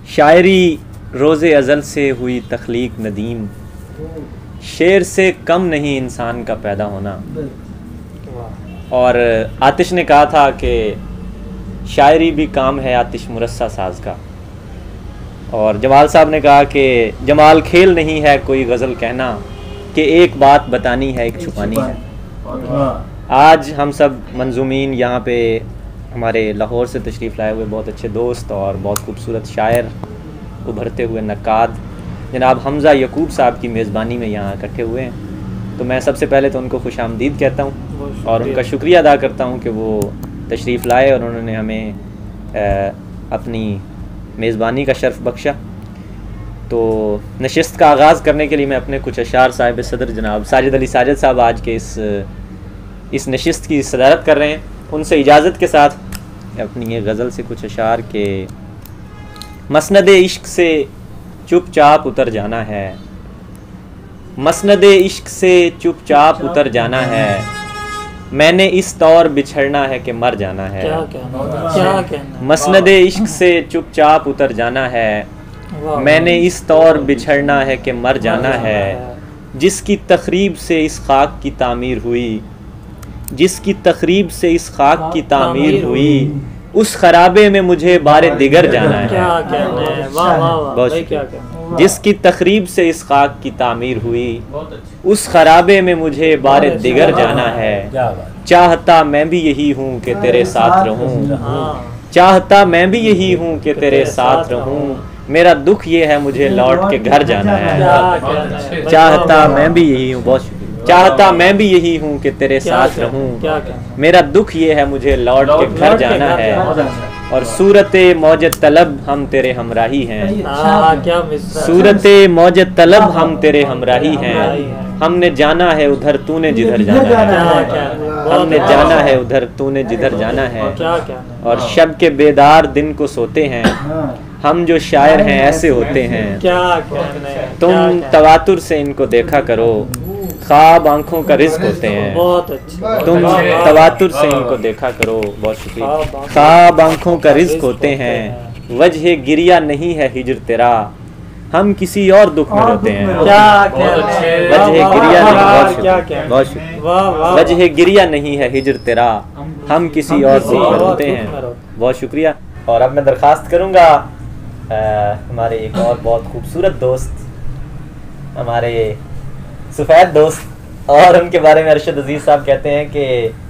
शायरी रोज़े अज़ल से हुई तख्लीक नदीम, शेर से कम नहीं इंसान का पैदा होना। और आतिश ने कहा था कि शायरी भी काम है आतिश मुरस्सा साज का। और जमाल साहब ने कहा कि जमाल खेल नहीं है कोई गज़ल कहना, कि एक बात बतानी है एक छुपानी है। आज हम सब मंजूमीन यहाँ पे हमारे लाहौर से तशरीफ़ लाए हुए बहुत अच्छे दोस्त और बहुत खूबसूरत शायर, उभरते हुए नक्काद जनाब हमज़ा यकूब साहब की मेज़बानी में यहाँ इकट्ठे हुए हैं। तो मैं सबसे पहले तो उनको खुश आमदीद कहता हूँ और उनका शुक्रिया अदा करता हूँ कि वो तशरीफ़ लाए और उन्होंने हमें अपनी मेज़बानी का शर्फ़ बख्शा। तो नशिस्त का आगाज़ करने के लिए मैं अपने कुछ अशार साहिब सदर जनाब साजिद अली साजिद साहब आज के इस नशिस्त की सदारत कर रहे हैं। उनसे इजाज़त के साथ अपनी ये गज़ल से कुछ अशार के मसनद इश्क से चुपचाप उतर जाना है, मसनद इश्क से चुपचाप उतर जाना है, मैंने इस तौर बिछड़ना है कि मर जाना है। क्या कहना? मसनद इश्क से चुपचाप उतर जाना है, मैंने इस तौर बिछड़ना है कि मर जाना है। जिसकी तखरीब से इस खाक की तामीर हुई, जिसकी तखरीब से इस खाक की तामीर हुई, उस खराबे में मुझे बारे दिगर जाना है। क्या कहना है? वाह वाह वाह, भाई क्या कहना? जिसकी तखरीब से इस खाक की तामीर हुई, उस खराबे में मुझे बारे दिगर जाना है। चाहता मैं भी यही हूँ कि तेरे साथ रहूँ, चाहता मैं भी यही हूँ कि तेरे साथ रहूँ, मेरा दुख ये है मुझे लौट के घर जाना है। चाहता मैं भी यही हूँ, बहुत चाहता मैं भी यही हूँ कि तेरे साथ रहूँ, मेरा दुख ये है मुझे लौट के घर जाना है। और सूरते मौज तलब हम तेरे हमराही हैं, सूरते मौज तलब हम तेरे हमराही हैं, हमने जाना है उधर तूने जिधर जाना है, हमने जाना है उधर तूने जिधर जाना है। और शब के बेदार दिन को सोते हैं, हम जो शायर हैं ऐसे होते हैं। तुम तवातुर से इनको देखा करो, ख्वाब आंखों का रिज़्क होते हैं। बहुत अच्छा। तुम तवातुर से इनको देखा करो, बहुत शुक्रिया। ख्वाब आंखों का रिज़्क होते हैं, वजह गिरिया नहीं है हिजर तेरा, हम किसी और दुख में रोते हैं। वजह गिरिया नहीं, बहुत शुक्रिया। वजह गिरिया नहीं है हिजर तेरा, हम किसी और दुख में रोते हैं। बहुत शुक्रिया। और अब मैं दरख्वास्त करूँगा हमारे एक और बहुत खूबसूरत दोस्त, हमारे सफ़ेद दोस्त, और उनके बारे में अरशद अजीज़ साहब कहते हैं कि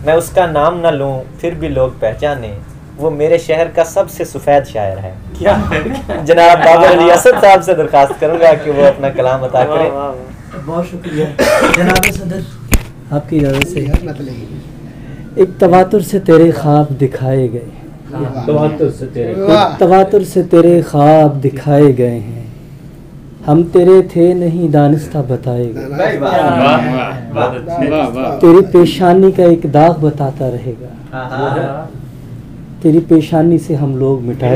मैं उसका नाम ना लूँ फिर भी लोग पहचाने, वो मेरे शहर का सबसे सफ़ेद शायर है। क्या जनाब बाबर अली असद साहब से दरख्वास्त करूँगा कि वो अपना कलाम अता करें। बहुत शुक्रिया जनाब सदर, आपकी इजाज़त से। एक तवातुर से तेरे ख्वाब दिखाए गए, तवातुर से तेरे ख्वाब दिखाए गए हैं, हम तेरे थे नहीं दानिस्ता बताए गए, तेरी पेशानी का एक दाग बताता रहेगा, तेरी पेशानी से हम लोग मिटाए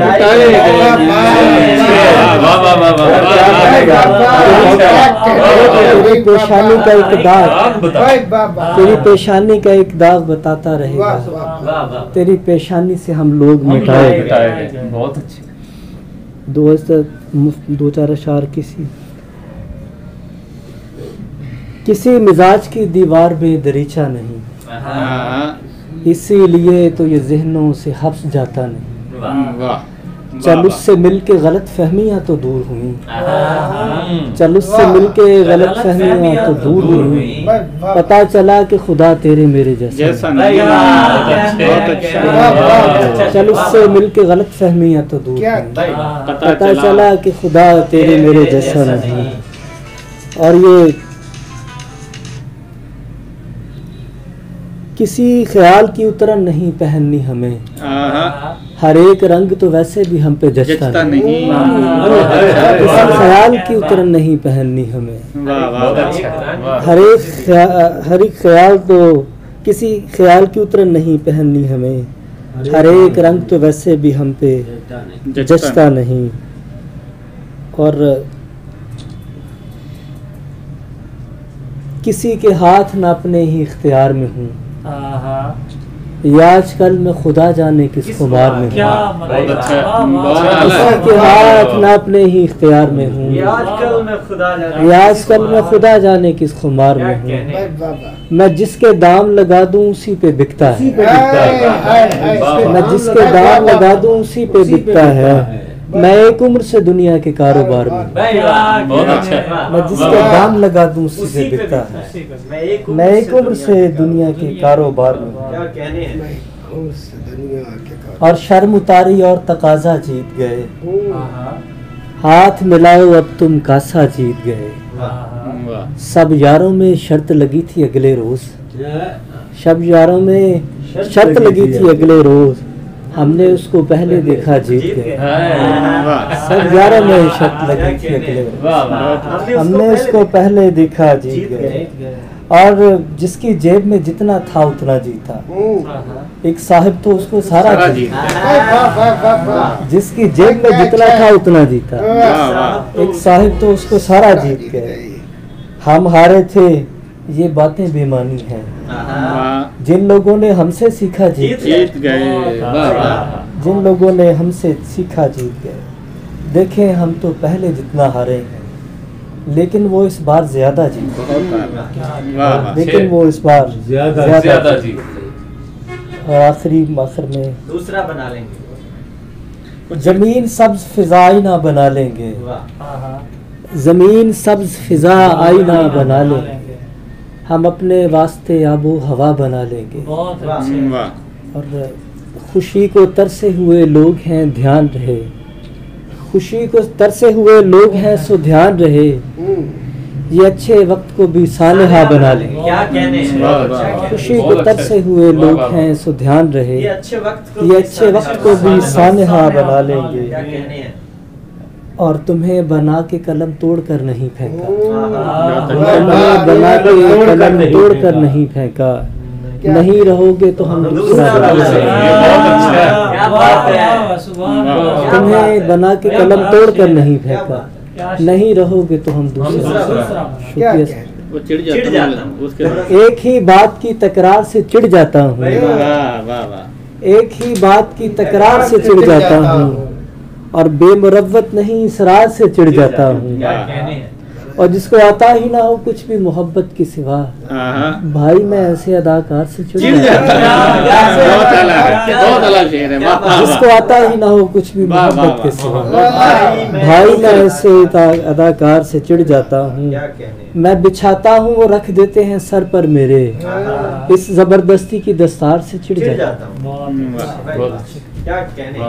तेरी पेशानी का एक दाग, तेरी पेशानी का एक दाग बताता रहेगा, तेरी पेशानी से हम लोग मिटाए। बहुत अच्छे। दो चार अशार किसी मिजाज की दीवार में दरीचा नहीं, इसीलिए तो ये ज़हनों से हब्स जाता नहीं। चल उससे मिलके गलत फहमियाँ तो दूर हुई, चल उससे मिलके गलत फहमियाँ तो दूर हुई, पता चला कि खुदा तेरे मेरे जैसा नहीं। चल उससे मिलके गलत फहमियाँ तो दूर हुई, पता चला कि खुदा तेरे मेरे जैसा नहीं। और ये किसी ख्याल की उतरन नहीं पहननी हमें, हर एक रंग तो वैसे भी हम पे जचता नहीं, किसी ख्याल की उतरन नहीं पहननी हमें, हर एक ख्याल तो किसी ख्याल की उतरन नहीं पहननी हमें, हर एक रंग तो वैसे भी हम पे जचता नहीं। और किसी के हाथ न अपने ही इख्तियार में हूँ, ये आजकल मैं खुदा जाने किस खुमार में हूँ, बहुत अच्छा किसी के हाथ ना अपने ही इख्तियार में हूँ, ये आजकल मैं खुदा जाने ये आजकल मैं खुदा जाने किस खुमार में हूँ। मैं जिसके दाम लगा दूं उसी पे बिकता है, मैं जिसके दाम लगा दूं उसी पे बिकता है। मैं एक उम्र से दुनिया के कारोबार में, बहुत अच्छा मैं जिसके दाम लगा दूं उसी पे बिकता है। मैं एक उम्र से दुनिया के कारोबार में हूँ। क्या कहने हैं। और शर्म उतारी और तकाजा जीत गए, हाथ मिलाओ अब तुम कासा जीत गए। सब यारों में शर्त लगी थी अगले रोज, सब यारों में शर्त लगी थी अगले रोज, हमने उसको पहले देखा जीत गए। सब यारों में शर्त लगी थी अगले रोज, हमने उसको पहले देखा जीत गए। और जिसकी जेब में जितना था उतना जीता, एक साहिब तो उसको सारा जीता, जिसकी जेब में जितना था उतना जीता, एक साहिब तो उसको सारा जीत गए। हम हारे थे ये बातें बेमानी हैं, जिन लोगों ने हमसे सीखा जीत गए, जिन लोगों ने हमसे सीखा जीत गए। देखें हम तो पहले जितना हारे हैं, लेकिन वो इस बार ज्यादा जीत, लेकिन वो इस बार ज्यादा जीत। और आखिरी में दूसरा बना लेंगे। जमीन सब्ज फिजा आईना बना लेंगे, जमीन सब्ज फिजा आईना बना लेंगे, हम अपने वास्ते आबो हवा बना लेंगे। बहुत अच्छे। और खुशी को तरसे हुए लोग हैं ध्यान रहे, खुशी को तरसे हुए लोग हैं सो ध्यान रहे, ये अच्छे वक्त को भी सानहा बना लेंगे। क्या कहने हैं। खुशी को तरसे हुए लोग हैं सो ध्यान रहे, ये अच्छे वक्त को भी सानहा बना लेंगे। क्या कहने हैं। और तुम्हें बना के कलम तोड़ कर नहीं फेंका, तुम्हें बना के कलम तोड़ कर नहीं फेंका, नहीं रहोगे तो हम दूसरा तुम्हें बना के कलम तोड़ कर नहीं फेंका, नहीं रहोगे तो हम दूसरा। एक ही बात की तकरार से चिढ़ जाता हूँ, एक ही बात की तकरार से चिढ़ जाता हूँ, और बेमुरव्वत नहीं इसरार से चिढ़ जाता हूँ। और जिसको आता ही ना हो कुछ भी मोहब्बत के सिवा, भाई मैं ऐसे अदाकार से चिढ़ जाता हूँ। जिसको आता ही ना हो कुछ भी मोहब्बत के सिवा, भाई मैं ऐसे अदाकार से चिढ़ जाता हूँ। मैं बिछाता हूँ वो रख देते हैं सर पर मेरे, इस जबरदस्ती की दस्तार से चिढ़ जाता हूँ। क्या कहने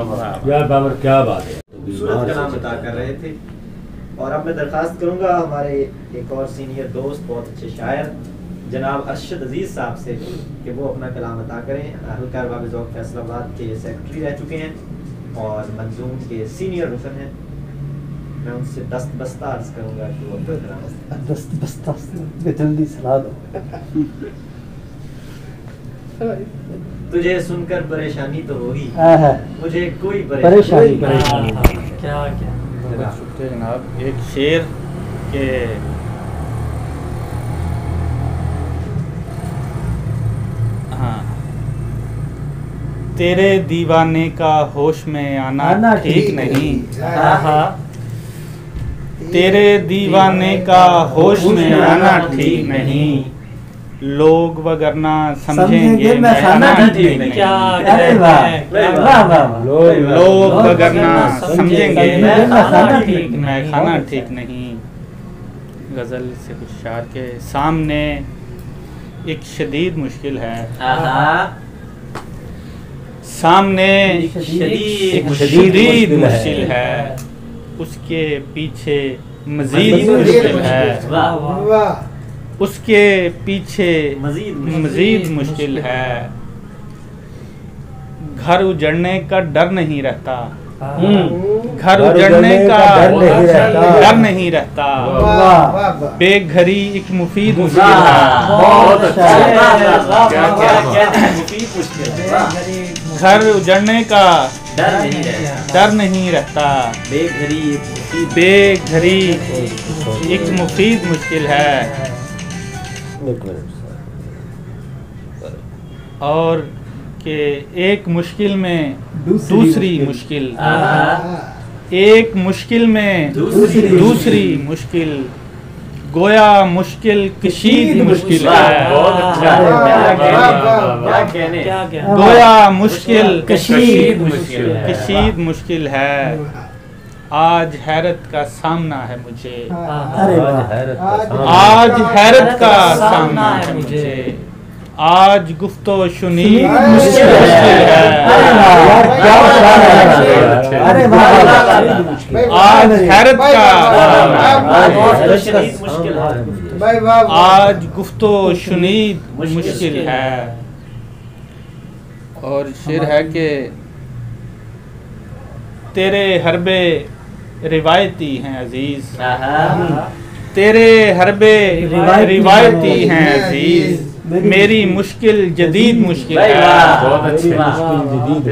यार बाबर क्या बात है। खूबसूरत कलाम अता कर रहे थे। और अब मैं दरख्वास्त करूंगा हमारे एक और सीनियर दोस्त, बहुत अच्छे शायर जनाब अरशद अजीज़ साहब से कि वो अपना कलाम अता करें। हल्का अरबाब ज़ौक़ फैसलाबाद के सेक्रेटरी रह चुके हैं और मंजूम के सीनियर रुकन हैं। मैं उनसे दस्त बस्ता अर्ज करूंगा कि वो अपना कलाम दस्त बस्ता जल्दी सुना दो। तुझे सुनकर परेशानी तो होगी, मुझे कोई परेशानी क्या क्या शुक्रिया जनाब। एक शेर के हाँ, तेरे दीवाने का होश में आना ठीक नहीं, तेरे दीवाने का होश में आना ठीक नहीं, लोग वगरना समझेंगे मैं खाना ठीक नहीं, लोग वगरना समझेंगे मैं खाना ठीक नहीं। गज़ल से कुछ शार के सामने एक शदीद मुश्किल है, सामने एक शदीद मुश्किल है, उसके पीछे मजीद मुश्किल है, उसके पीछे मजीद मुश्किल है। घर उजड़ने का डर नहीं रहता, घर उजड़ने का डर नहीं रहता, बेघरी एक मुफीद मुश्किल है। बहुत अच्छा, मुफीद मुश्किल है। घर उजड़ने का डर नहीं रहता, बेघरी एक मुफीद मुश्किल है। और कि एक मुश्किल में दूसरी मुश्किल, एक मुश्किल में दूसरी मुश्किल, गोया मुश्किल कशीद मुश्किल है। बहुत अच्छा है, क्या कहने। गोया मुश्किल कशीद मुश्किल है। कशीद मुश्किल है। आज हैरत का सामना है मुझे, अरे वाह, आज हैरत का सामना है मुझे, आज गुफ्तो शुनी मुश्किल है। अरे वाह, आज हैरत का, आज गुफ्तो शुनीद मुश्किल है। और शेर है कि तेरे हरबे रिवायती हैं अजीज, तेरे हरबे रिवायती हैं अजीज, मेरी मुश्किल जदीद मुश्किल है। बहुत अच्छी मुश्किल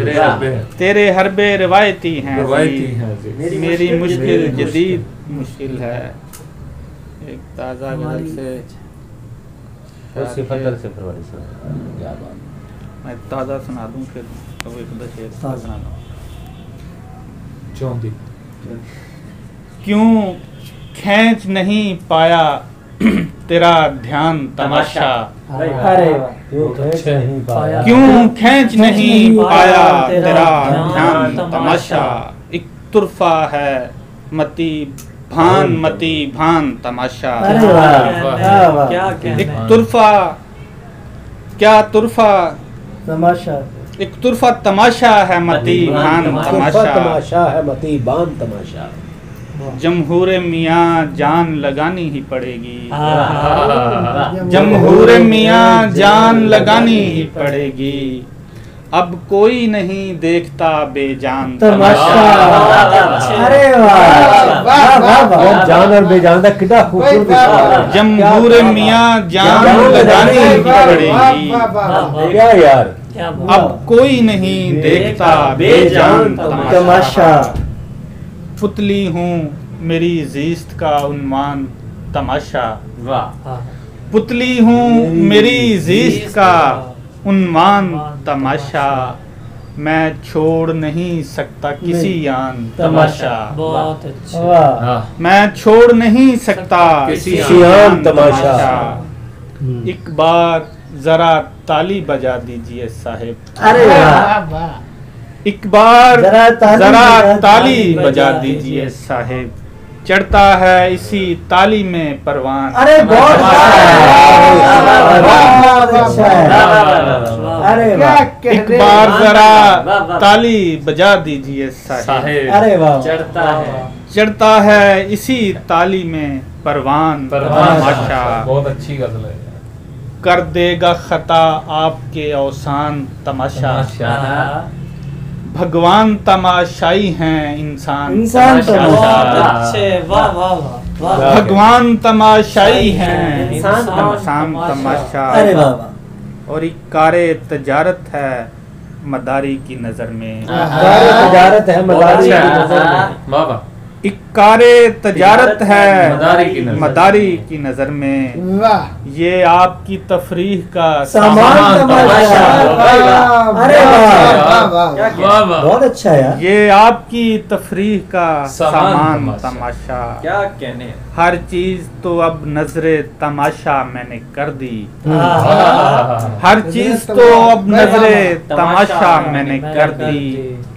तेरे हरबे रिवायती हैं अजीज, मेरी मुश्किल जदीद मुश्किल है। एक ताज़ा गज़ल से मैं ताज़ा सुना दूं, फिर अब एक दो शेर सुना दूं। क्यों खींच नहीं पाया तेरा ध्यान तमाशा, अरे वाह, क्यों खींच नहीं पाया तेरा ध्यान तमाशा। एक तुरफा है मती भान तमाशा। अरे वाह, क्या एक तुरफा, क्या तुरफा, तमाशा, एक तुरफा तमाशा है मती भान तमाशा। तमाशा है मती बान तमाशा। जमहूर मियाँ जान लगानी ही पड़ेगी, जमहूर मियाँ जान लगानी ही पड़ेगी, अब कोई नहीं देखता बेजान तमाशा। अरे वाह, जान और बेजान का कितना खूबसूरत। जमहूर मियाँ जान लगानी ही पड़ेगी, क्या यार, अब कोई नहीं देखता बेजान तमाशा। पुतली हूँ मेरी ज़ीस्त का उन्वान तमाशा, वाह, पुतली हूँ मेरी ज़ीस्त का उन्वान तमाशा, मैं छोड़ नहीं सकता किसी आन तमाशा, बहुत अच्छा। वाह, मैं छोड़ नहीं सकता किसी आन तमाशा। एक बार जरा ताली बजा दीजिए साहिब, अरे वाह, एक बार जरा जरा ताली बजा दीजिए साहिब, चढ़ता है इसी ताली में परवान। अरे बहुत अच्छा है, अरे वाह, एक बार जरा ताली बजा दीजिए साहिब, अरे वाह, चढ़ता है, चढ़ता है इसी ताली में परवान तमाशा। बहुत अच्छी गजल है। कर देगा खता आपके अवसान तमाशा, भगवान तमाशाई हैं इंसान तमाशा। अच्छे, वाह वाह वाह, भगवान तमाशाई हैं इंसान तमाशा। अरे वाह, और एक कारे तजारत है मदारी की नजर में, तजारत है मदारी की नजर में। वाह वाह, एक कारे तजारत है मदारी की मदारी की नजर नजर में, वाह, ये आपकी तफरीह का सामान तमाशा। अरे वाह, वाह वाह, बहुत अच्छा है यार। ये आपकी तफरीह का सामान तमाशा। तमाशा। क्या कहने। हर चीज तो अब नजरे तमाशा मैंने कर दी, हर चीज तो अब नजरे तमाशा मैंने कर दी,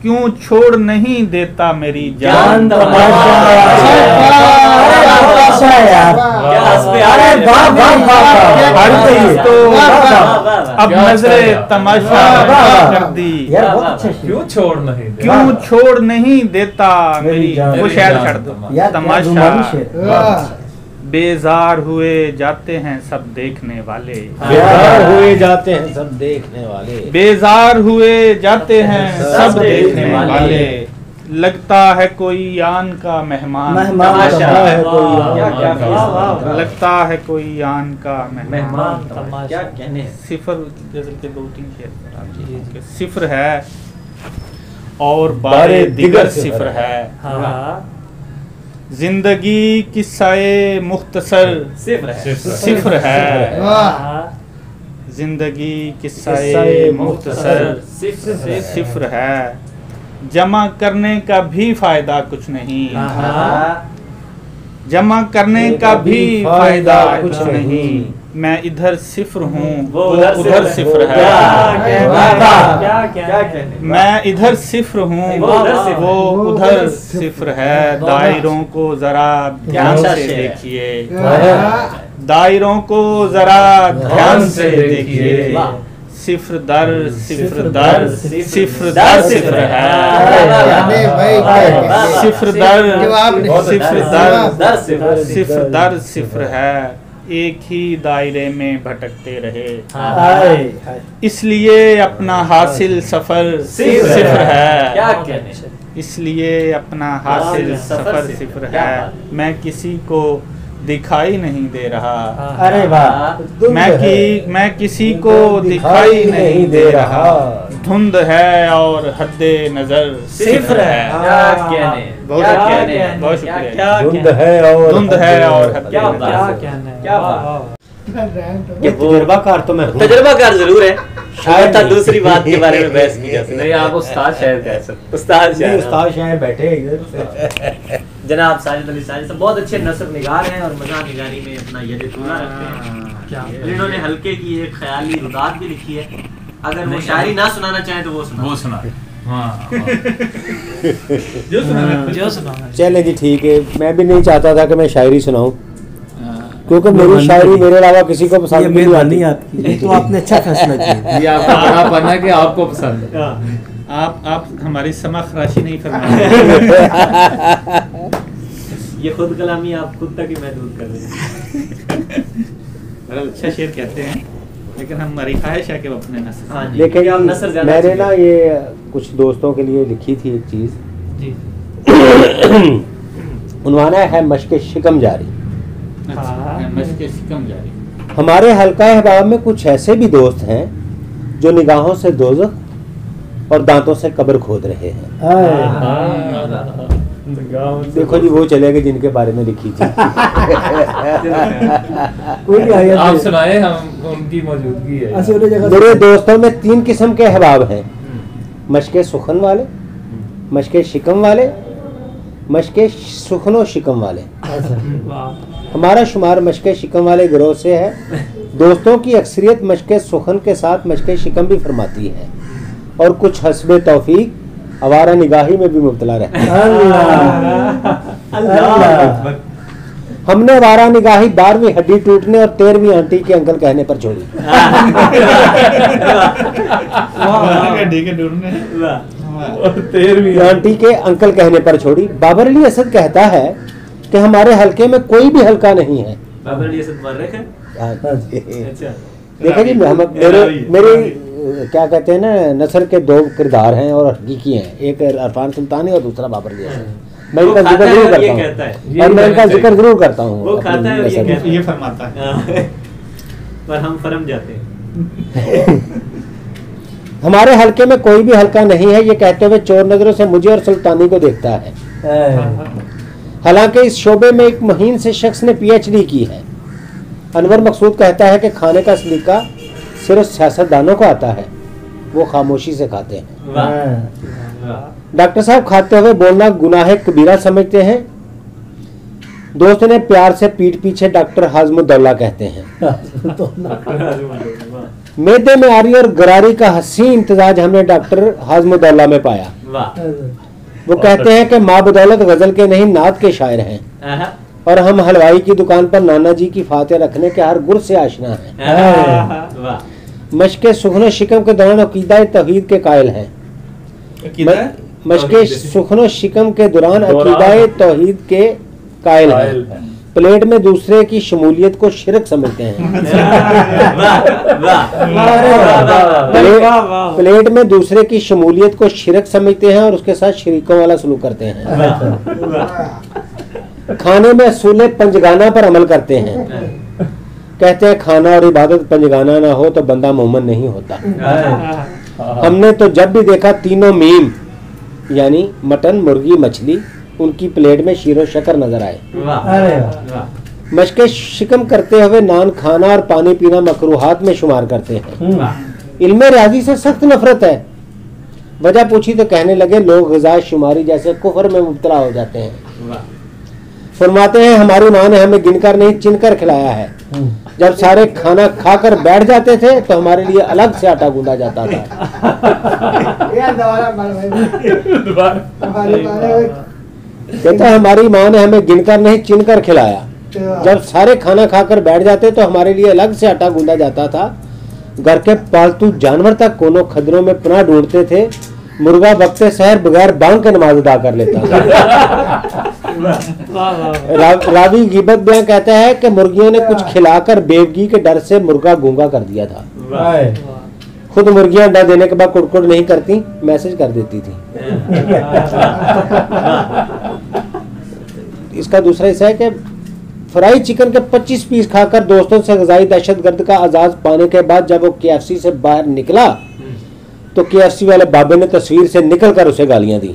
क्यों छोड़ नहीं देता मेरी जान तमाशा। अच्छा है यार, अरे वाह वाह वाह, हर चीज तो अब क्या नजरे तमाशा कर दी, यार बहुत अच्छा शेर। क्यों छोड़ नहीं दे? क्यों छोड़ नहीं देता मेरी, जान। वो शायर छड़ दो यार क्या रुमानी तमाशा। शेर। बेजार हुए जाते हैं सब देखने वाले, बेकार हुए जाते हैं सब देखने वाले। बेजार हुए जाते हैं सब देखने वाले, लगता है कोई आन का मेहमान मेहमान तमाशा है क्या क्या कोई। लगता है कोई आन का मेहमान मेहमान तमाशा। क्या कहने। सिफर गजल के 2-3 शेर सिफर है और बारे दिगर सिफर है, जिंदगी किस्साए मुख्तसर सिर्फ है। सिफर है, जिंदगी किस्सा-ए मुख्तसर सिफ्र है, जमा करने का भी फायदा कुछ नहीं, जमा करने का भी फायदा कुछ नहीं, मैं इधर सिफ्र हूँ वो उधर सिफ्र है, मैं इधर सिफ्र हूँ वो उधर सिफ्र है, दायरों को जरा ध्यान से देखिए, दायरों को जरा ध्यान से देखिए, सिफ्र दर सिफ्र दर सिफ्र दर सिफ्र है, सिफ्र दर सिफ्र दर सिफ्र दर सिफ्र है, एक ही दायरे में भटकते रहे, इसलिए अपना हासिल सफर सिफ्र है, इसलिए अपना हासिल सफर सिफ्र है, मैं किसी को दिखाई नहीं दे रहा, अरे वाह, मैं किसी को दिखाई नहीं दे रहा, धुंध है और हद्दे नजर सिफ्र है, बहुत शुक्रिया, धुंध है और हद्दे नजर, ये तजुर्बाकार तो मैं हूँ, तजुर्बाकार जरूर है, शायद दूसरी बात के बारे में बहस की जा सकती नहीं, आप उस्ताद शायद कह सकते, उस्ताद शायद बैठे इधर। जनाब साजिद अली साजिद साहब बहुत अच्छे नसर निगार हैं और मज़ा निगारी में अपना यद तूला रखते हैं। इन्होंने हल्के की एक ख्याली रुदात भी लिखी है, अगर वो शायरी ना सुनाना चाहें तो वो सुना जो सुनाना चले जी ठीक है, मैं भी नहीं चाहता था कि मैं शायरी सुनाऊं, क्योंकि मेरी शायरी मेरे अलावा किसी को पसंद नहीं आती। आपकी तो आपने अच्छा फैसला किया, ये आपका बड़ा पन्ना है कि आपको पसंद है। आप हमारी समा खराशी नहीं फरमाते, ये खुद कलामी आप खुद तक ही महदूद कर रहे हैं। बड़ा अच्छा शेर कहते हैं, लेकिन हमारी ख्वाहिश है कि वो अपने नस्ल, लेकिन मैंने ना ये कुछ दोस्तों के लिए लिखी थी एक चीज, उन्होंने है मश्क शिकम जारी, मश्क शिकम जारी। हमारे हल्का अहबाब में कुछ ऐसे भी दोस्त हैं जो निगाहों से दोज़ख और दांतों से कब्र खोद रहे हैं। देखो जी, वो चले गए जिनके बारे में लिखी थी। आप सुनाए, हम उनकी मौजूदगी है। मेरे दोस्तों में 3 किस्म के अहबाब हैं, मश्क सुखन वाले, मश्क शिकम वाले, मश्क सुखनो शिकम वाले। हमारा शुमार मश्क शिकम वाले गिरोह से है। दोस्तों की अक्सरियत मश्क सुखन के साथ मश्क शिकम भी फरमाती है और कुछ हस्बे तौफीक आवारा निगाही में भी मुब्तला रहते हैं। हमने आवारा निगाही 12वीं हड्डी टूटने और 13वीं आंटी के अंकल कहने पर छोड़ी। 13वीं आंटी के अंकल कहने पर छोड़ी। बाबर अली असद कहता है कि हमारे हलके में कोई भी हल्का नहीं है। बाबर अली असद मर्रख है। देखा जी, मेरे क्या कहते हैं ना, नसर के 2 किरदार हैं और हकीकी हैं, एक अरफान सुल्तानी और दूसरा बाबर अली असद। मैं इनका जिक्र जरूर करता हूँ और मैं इनका जिक्र जरूर करता हूँ। वो खाता है और ये फरमाता है, पर हम फरम जाते हैं। हमारे हलके में कोई भी हल्का नहीं है, ये कहते हुए चोर नजरों से मुझे और सुल्तानी को देखता है। हालांकि इस शोबे में एक महीन से शख्स ने PhD की है। अनवर मकसूद कहता है कि खाने का सलीका सिर्फ सियासतदानों को आता है, वो खामोशी से खाते हैं। डॉक्टर साहब खाते हुए बोलना गुनाह कबीरा समझते हैं। दोस्त ने प्यार से पीठ पीछे डॉक्टर हाजमुद्दौला कहते हैं। मेदे में आरी और गरारी का हसीन इम्तिजाज हमने डॉक्टर हाजमुद्दौला में पाया। वो कहते हैं कि माँ बदौलत गजल के नहीं नात के शायर हैं और हम हलवाई की दुकान पर नाना जी की फाते रखने के हर गुर से आशना हैं। मश्क सुखनो शिकम के दौरान अकीदा तौहीद के कायल हैं। मश्क सुखनो शिकम के दौरान अकीदा तौहीद के कायल हैं। प्लेट में दूसरे की शमूलियत को शिरक समझते हैं। प्लेट में दूसरे की शमूलियत को शिरक समझते हैं और उसके साथ शरीकों वाला सलूक करते हैं। खाने में असूल पंजगाना पर अमल करते हैं। कहते हैं खाना और इबादत पंजगाना ना हो तो बंदा मोमन नहीं होता। हमने तो जब भी देखा तीनों मीम यानी मटन, मुर्गी, मछली, उनकी प्लेट में शीरो शक्कर नजर आए। मशक़े शिकम करते हुए नान खाना और पानी पीना मकरूहात में शुमार करते हैं। इल्मे रियाजी से सख्त नफरत है। वजह पूछी तो कहने लगे लोग ग़िज़ा शुमारी जैसे कुफर में मुब्तला हो जाते हैं। फरमाते हैं हमारी माँ ने हमें गिनकर नहीं चिनकर खिलाया है। जब सारे खाना खाकर बैठ जाते थे तो हमारे लिए अलग से आटा गूंदा जाता था। कहता हमारी माँ ने हमें गिनकर नहीं चिनकर खिलाया। जब सारे खाना खाकर बैठ जाते तो हमारे लिए अलग से आटा गूंदा जाता था। घर के पालतू जानवर तक कोनों खदरों में पनाह ढूंढते थे। मुर्गा वक्ते शहर बगैर बांग के नमाज अदा कर लेता था। रावी गिबत बयां कहता है कि मुर्गियों ने कुछ खिलाकर बेवगी के डर से मुर्गा गूंगा कर दिया था। खुद मुर्गियां अंडा देने के बाद कुड़कुड़ नहीं करती, मैसेज कर देती थी। इसका दूसरा हिस्सा है कि फ्राई चिकन के 25 पीस खाकर दोस्तों से ग़िज़ाई दहशतगर्द का आजाद पाने के बाद जब वो KFC से बाहर निकला तो KFC वाले बाबे ने तस्वीर से निकलकर उसे गालियां दी।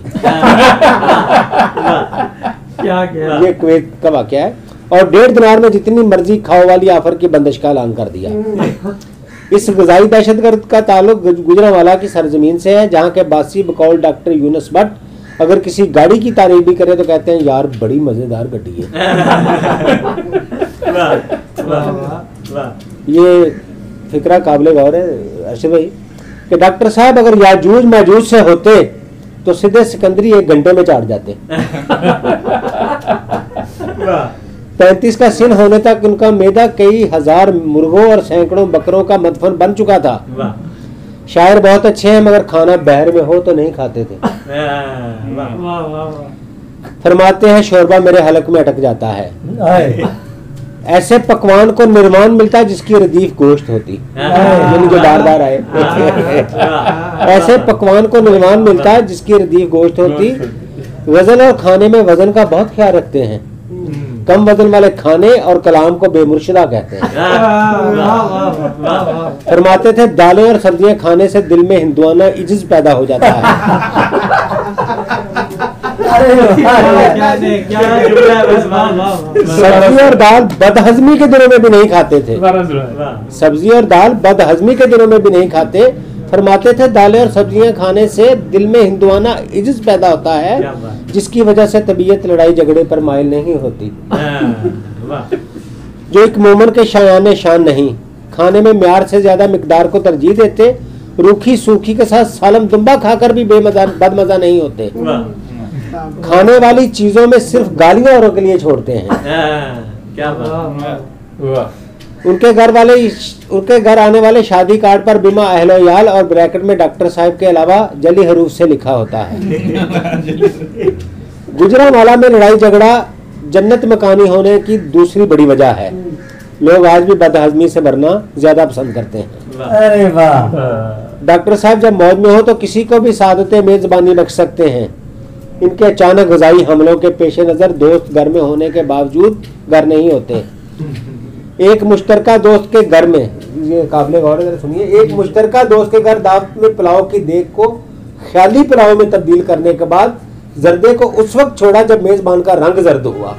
ये कुवैत का वाक़या है। और 1.5 दिनार में जितनी मर्जी खाओ वाली ऑफर की बंदिश का ऐलान कर दिया। इस ग़िज़ाई दहशतगर्द का ताल्लुक गुजरांवाला की सरजमीन से है, जहाँ के बासी बकौल डॉक्टर यूनुस भट्ट अगर किसी गाड़ी की तारीफ भी करे तो कहते हैं यार बड़ी मजेदार गाड़ी है। ये फिक्रा काबिल गौर है अर्शद भाई कि डॉक्टर साहब अगर याजूज माजूज से होते तो सीधे सिकंदरी 1 घंटे में चाट जाते। 35 का सिन होने तक उनका मैदा कई हजार मुर्गों और सैकड़ों बकरों का मदफन बन चुका था। शायर बहुत अच्छे हैं मगर खाना बहर में हो तो नहीं खाते थे। फरमाते हैं शोरबा मेरे हलक में अटक जाता है। ऐसे पकवान को निर्माण मिलता जिसकी रदीफ गोश्त होती। ये मुझे बार बार आए। ऐसे पकवान को निर्माण मिलता जिसकी रदीफ गोश्त होती। वजन और खाने में वजन का बहुत ख्याल रखते हैं। कम वजन वाले खाने और कलाम को बेमुर्शिदा कहते हैं। फरमाते थे दालें और सब्जियां खाने से दिल में हिंदुआना इज्ज पैदा हो जाता है। सब्जी और दाल बदहजमी के दिनों में भी नहीं खाते थे। सब्जी और दाल बदहजमी के दिनों में भी नहीं खाते। फरमाते थे दालें और सब्जियां खाने से दिल में हिंदुआना इज्ज पैदा होता है जिसकी वजह से तबीयत लड़ाई झगड़े पर माइल नहीं होती। जो एक मोमन के शायान शान नहीं, खाने में म्यार से ज्यादा मिकदार को तरजीह देते। रूखी सूखी के साथ सालम दुम्बा खाकर भी बदमजा नहीं होते। खाने वाली चीजों में सिर्फ गालियां औरों के लिए छोड़ते हैं। क्या बात। उनके घर आने वाले शादी कार्ड पर बिमा अहलोयाल और ब्रैकेट में डॉक्टर साहब के अलावा जली हरूफ से लिखा होता है। गुजरांवाला में लड़ाई झगड़ा जन्नत मकानी होने की दूसरी बड़ी वजह है। लोग आज भी बदहजमी से मरना ज्यादा पसंद करते हैं। अरे वाह। डॉक्टर साहब जब मौज में हो तो किसी को भी सादत मेजबानी बख्श सकते हैं। इनके अचानक ग़िज़ाई हमलों के पेश नज़र दोस्त घर में होने के बावजूद घर नहीं होते। एक मुश्तरका दोस्त के घर में, ये काबिल गौर है, सुनिए, एक मुश्तरका दोस्त के घर दावत में पुलाव की देग को ख्याली पुलाव में तब्दील करने के बाद जर्दे को उस वक्त छोड़ा जब मेजबान का रंग जर्द हुआ।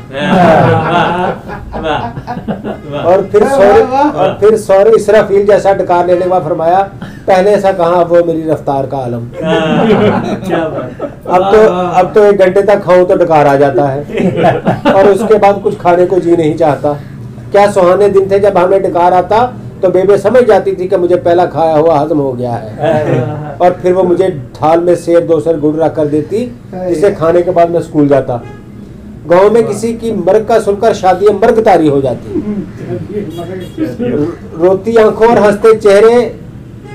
और फिर सौरे इसराफील जैसा डकार लेने के बाद फरमाया पहले ऐसा कहा वो मेरी रफ्तार का आलम। अब तो 1 घंटे तक खाऊं तो डकार आ जाता है और उसके बाद कुछ खाने को जी नहीं चाहता। क्या सुहाने दिन थे जब हमें डकार आता तो बेबे समझ जाती थी कि मुझे पहला खाया हुआ हजम हो गया है और फिर वो मुझे थाल में सेब 2 सर गुड़ रख कर देती जिसे खाने के बाद मैं स्कूल जाता। गांव में किसी की मर्ग का सुनकर शादी मर्ग तारी हो जाती। रोती आंखों और हंसते चेहरे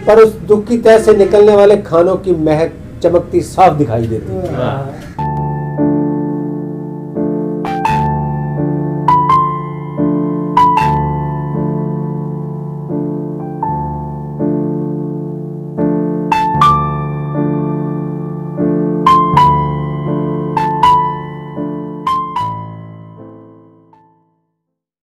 पर उस दुख की तह से निकलने वाले खानों की महक चमकती साफ दिखाई देती।